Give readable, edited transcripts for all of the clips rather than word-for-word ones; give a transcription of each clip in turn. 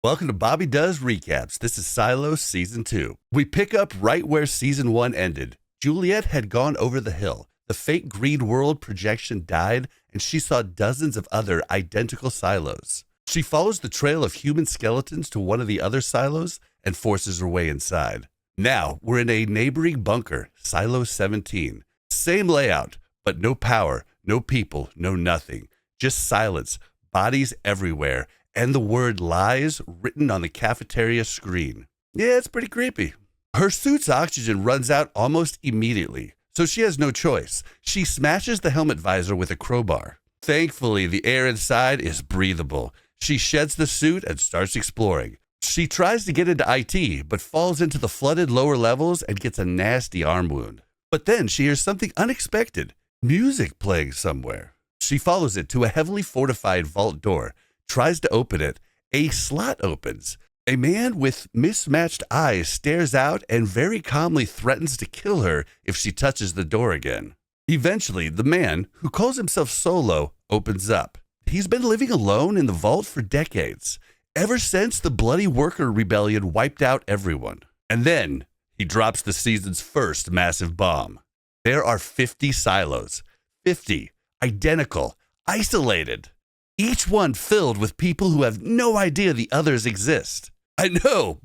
Welcome to Bobby Does Recaps. This is Silo Season 2. We pick up right where Season 1 ended. Juliette had gone over the hill. The fake green world projection died, and she saw dozens of other identical silos. She follows the trail of human skeletons to one of the other silos and forces her way inside. Now, we're in a neighboring bunker, Silo 17. Same layout, but no power, no people, no nothing. Just silence, bodies everywhere, and the word lies written on the cafeteria screen. Yeah, it's pretty creepy. Her suit's oxygen runs out almost immediately, so she has no choice. She smashes the helmet visor with a crowbar. Thankfully, the air inside is breathable. She sheds the suit and starts exploring. She tries to get into IT, but falls into the flooded lower levels and gets a nasty arm wound. But then she hears something unexpected, music playing somewhere. She follows it to a heavily fortified vault door, tries to open it. A slot opens. A man with mismatched eyes stares out and very calmly threatens to kill her if she touches the door again. Eventually, the man, who calls himself Solo, opens up. He's been living alone in the vault for decades, ever since the Bloody Worker Rebellion wiped out everyone. And then he drops the season's first massive bomb. There are 50 silos. 50. Identical. Isolated. Each one filled with people who have no idea the others exist. I know.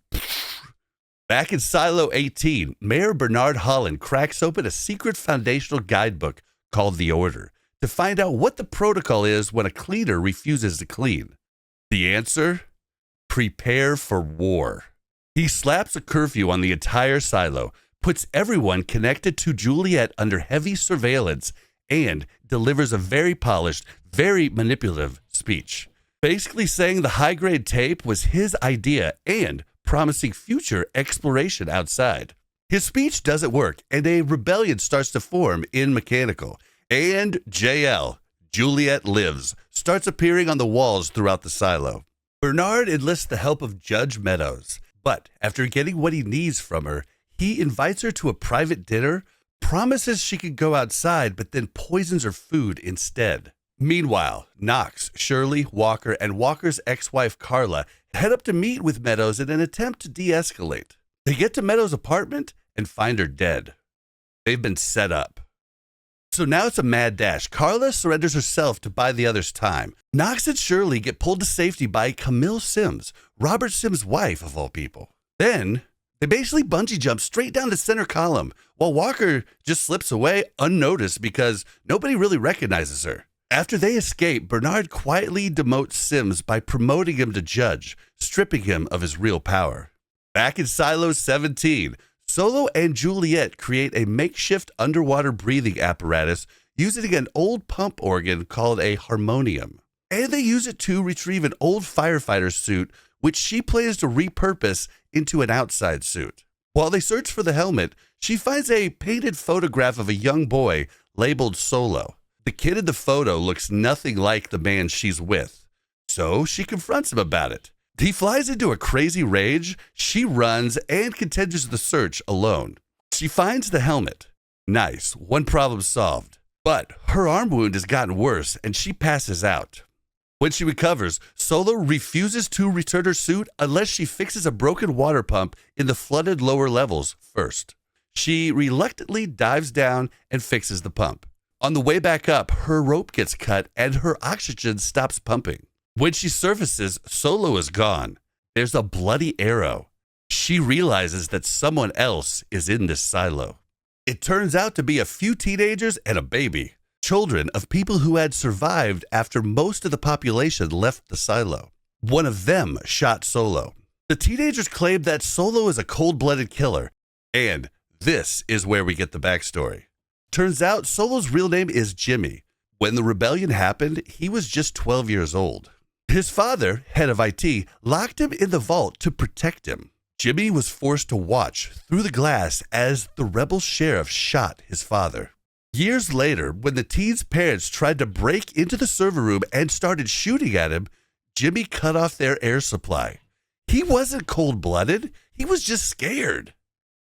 Back in Silo 18, Mayor Bernard Holland cracks open a secret foundational guidebook called The Order to find out what the protocol is when a cleaner refuses to clean. The answer? Prepare for war. He slaps a curfew on the entire silo, puts everyone connected to Juliette under heavy surveillance, and delivers a very polished, very manipulative speech, basically saying the high-grade tape was his idea and promising future exploration outside. His speech doesn't work, and a rebellion starts to form in Mechanical. And JL, Juliette Lives, starts appearing on the walls throughout the silo. Bernard enlists the help of Judge Meadows, but after getting what he needs from her, he invites her to a private dinner, promises she could go outside, but then poisons her food instead. Meanwhile, Knox, Shirley, Walker, and Walker's ex-wife Carla head up to meet with Meadows in an attempt to de-escalate. They get to Meadows' apartment and find her dead. They've been set up. So now it's a mad dash. Carla surrenders herself to buy the others time. Knox and Shirley get pulled to safety by Camille Sims, Robert Sims' wife of all people. Then they basically bungee jump straight down the center column, while Walker just slips away unnoticed because nobody really recognizes her. After they escape, Bernard quietly demotes Sims by promoting him to judge, stripping him of his real power. Back in Silo 17, Solo and Juliette create a makeshift underwater breathing apparatus using an old pump organ called a Harmonium. And they use it to retrieve an old firefighter's suit, which she plans to repurpose into an outside suit. While they search for the helmet, she finds a painted photograph of a young boy labeled Solo. The kid in the photo looks nothing like the man she's with, so she confronts him about it. He flies into a crazy rage. She runs and continues the search alone. She finds the helmet. Nice, one problem solved. But her arm wound has gotten worse and she passes out. When she recovers, Solo refuses to return her suit unless she fixes a broken water pump in the flooded lower levels first. She reluctantly dives down and fixes the pump. On the way back up, her rope gets cut and her oxygen stops pumping. When she surfaces, Solo is gone. There's a bloody arrow. She realizes that someone else is in this silo. It turns out to be a few teenagers and a baby, children of people who had survived after most of the population left the silo. One of them shot Solo. The teenagers claim that Solo is a cold-blooded killer, and this is where we get the backstory. Turns out Solo's real name is Jimmy. When the rebellion happened, he was just 12 years old. His father, head of IT, locked him in the vault to protect him. Jimmy was forced to watch through the glass as the rebel sheriff shot his father. Years later, when the teen's parents tried to break into the server room and started shooting at him, Jimmy cut off their air supply. He wasn't cold-blooded. He was just scared.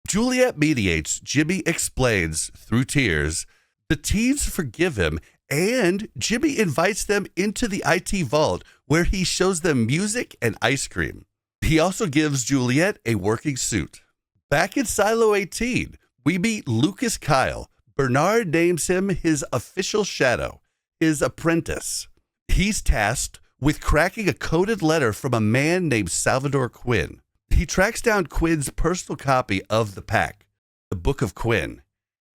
Juliette mediates. Jimmy explains, through tears. The teens forgive him, and Jimmy invites them into the IT vault where he shows them music and ice cream. He also gives Juliette a working suit. Back in Silo 18, we meet Lukas Kyle. Bernard names him his official shadow, his apprentice. He's tasked with cracking a coded letter from a man named Salvador Quinn. He tracks down Quinn's personal copy of the pack, the Book of Quinn,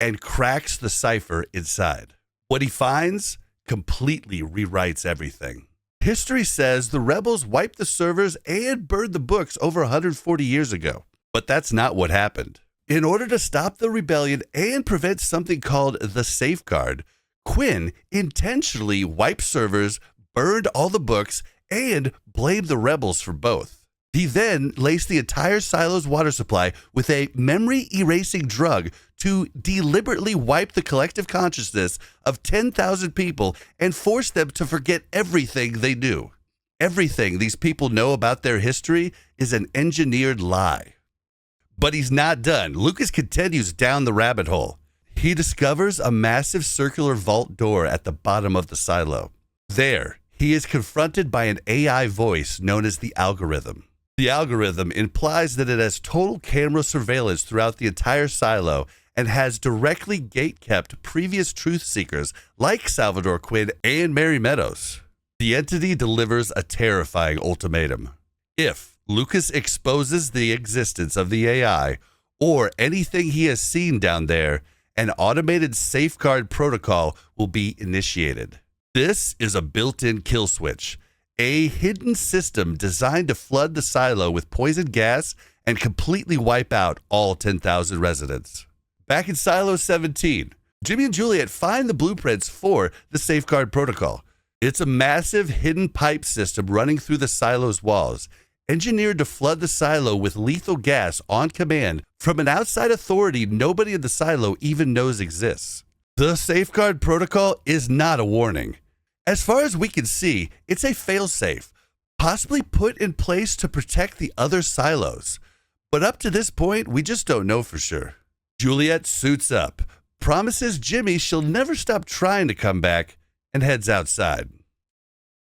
and cracks the cipher inside. What he finds completely rewrites everything. History says the rebels wiped the servers and burned the books over 140 years ago. But that's not what happened. In order to stop the rebellion and prevent something called the Safeguard, Quinn intentionally wiped servers, burned all the books, and blamed the rebels for both. He then laced the entire silo's water supply with a memory-erasing drug to deliberately wipe the collective consciousness of 10,000 people and force them to forget everything they knew. Everything these people know about their history is an engineered lie. But he's not done. Lukas continues down the rabbit hole. He discovers a massive circular vault door at the bottom of the silo. There, he is confronted by an AI voice known as the algorithm. The algorithm implies that it has total camera surveillance throughout the entire silo and has directly gate-kept previous truth seekers like Salvador Quinn and Mary Meadows. The entity delivers a terrifying ultimatum. If Lukas exposes the existence of the AI or anything he has seen down there, an automated safeguard protocol will be initiated. This is a built-in kill switch, a hidden system designed to flood the silo with poison gas and completely wipe out all 10,000 residents. Back in Silo 17, Jimmy and Juliette find the blueprints for the safeguard protocol. It's a massive hidden pipe system running through the silo's walls, engineered to flood the silo with lethal gas on command from an outside authority nobody in the silo even knows exists. The safeguard protocol is not a warning. As far as we can see, it's a failsafe, possibly put in place to protect the other silos. But up to this point, we just don't know for sure. Juliette suits up, promises Jimmy she'll never stop trying to come back, and heads outside.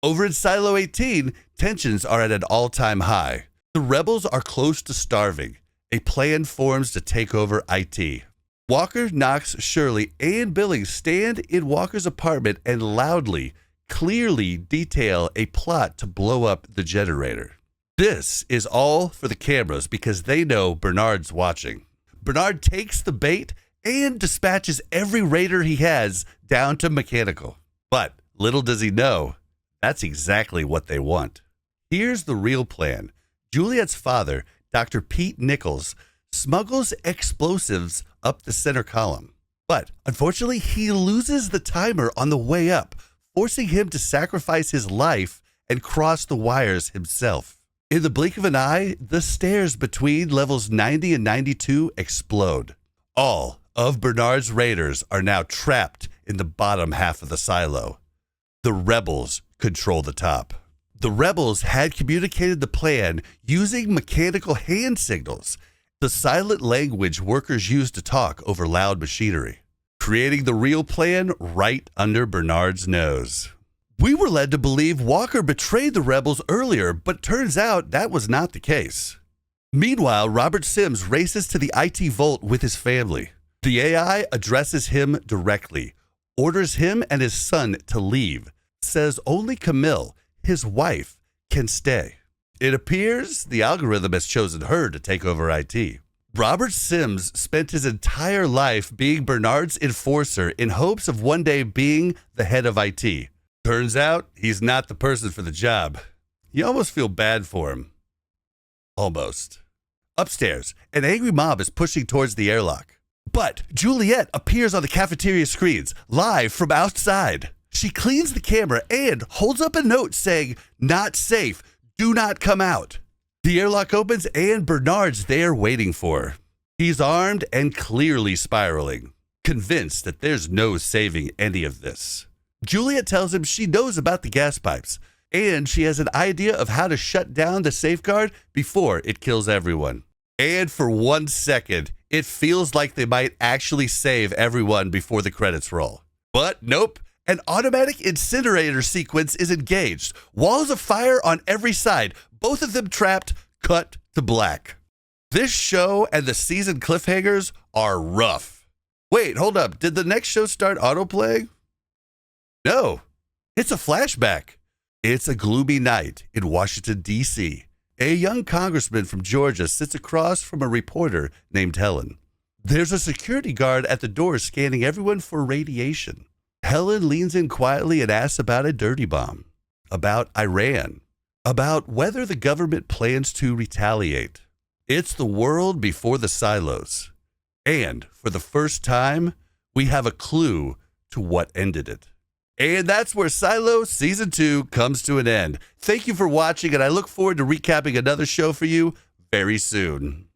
Over in Silo 18, tensions are at an all-time high. The rebels are close to starving. A plan forms to take over IT. Walker, Knox, Shirley, and Billings stand in Walker's apartment and loudly, clearly detail a plot to blow up the generator. This is all for the cameras because they know Bernard's watching. Bernard takes the bait and dispatches every raider he has down to mechanical. But little does he know, that's exactly what they want. Here's the real plan. Juliette's father, Dr. Pete Nichols, smuggles explosives up the center column. But unfortunately, he loses the timer on the way up, forcing him to sacrifice his life and cross the wires himself. In the blink of an eye, the stairs between levels 90 and 92 explode. All of Bernard's raiders are now trapped in the bottom half of the silo. The rebels control the top. The rebels had communicated the plan using mechanical hand signals, the silent language workers use to talk over loud machinery, creating the real plan right under Bernard's nose. We were led to believe Walker betrayed the rebels earlier, but turns out that was not the case. Meanwhile, Robert Sims races to the IT vault with his family. The AI addresses him directly, orders him and his son to leave, says only Camille, his wife, can stay. It appears the algorithm has chosen her to take over IT. Robert Sims spent his entire life being Bernard's enforcer in hopes of one day being the head of IT. Turns out he's not the person for the job. You almost feel bad for him. Almost. Upstairs, an angry mob is pushing towards the airlock. But Juliette appears on the cafeteria screens, live from outside. She cleans the camera and holds up a note saying, "Not safe, do not come out." The airlock opens and Bernard's there waiting for her. He's armed and clearly spiraling, convinced that there's no saving any of this. Juliette tells him she knows about the gas pipes, and she has an idea of how to shut down the safeguard before it kills everyone. And for 1 second, it feels like they might actually save everyone before the credits roll. But nope, an automatic incinerator sequence is engaged. Walls of fire on every side, both of them trapped, Cut to black. This show and the season cliffhangers are rough. Wait, hold up. Did the next show start autoplaying? No, it's a flashback. It's a gloomy night in Washington, D.C. A young congressman from Georgia sits across from a reporter named Helen. There's a security guard at the door scanning everyone for radiation. Helen leans in quietly and asks about a dirty bomb, about Iran, about whether the government plans to retaliate. It's the world before the silos. And for the first time, we have a clue to what ended it. And that's where Silo Season 2 comes to an end. Thank you for watching, and I look forward to recapping another show for you very soon.